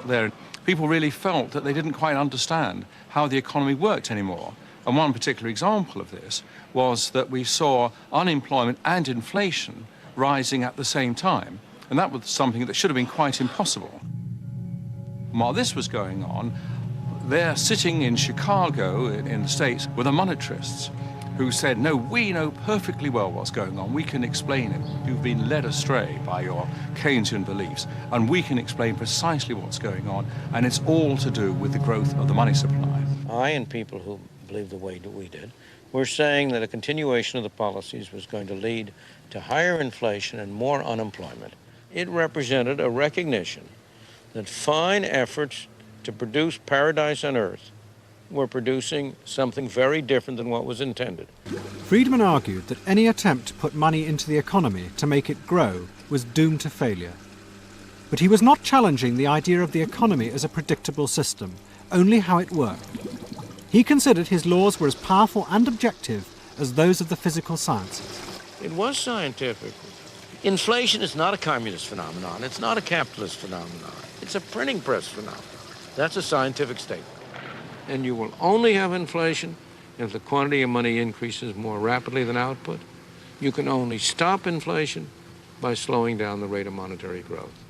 out there, people really felt that they didn't quite understand how the economy worked anymore. And one particular example of this was that we saw unemployment and inflation rising at the same time. And that was something that should have been quite impossible. And while this was going on, they're sitting in Chicago, in the States, with the monetarists who said, no, we know perfectly well what's going on. We can explain it. You've been led astray by your Keynesian beliefs, and we can explain precisely what's going on, and it's all to do with the growth of the money supply. I and people who believe the way that we did were saying that a continuation of the policies was going to lead to higher inflation and more unemployment. It represented a recognition that fine efforts to produce paradise on earth were producing something very different than what was intended. Friedman argued that any attempt to put money into the economy to make it grow was doomed to failure. But he was not challenging the idea of the economy as a predictable system, only how it worked. He considered his laws were as powerful and objective as those of the physical sciences. It was scientific. Inflation is not a communist phenomenon. It's not a capitalist phenomenon. It's a printing press phenomenon. That's a scientific statement. And you will only have inflation if the quantity of money increases more rapidly than output. You can only stop inflation by slowing down the rate of monetary growth.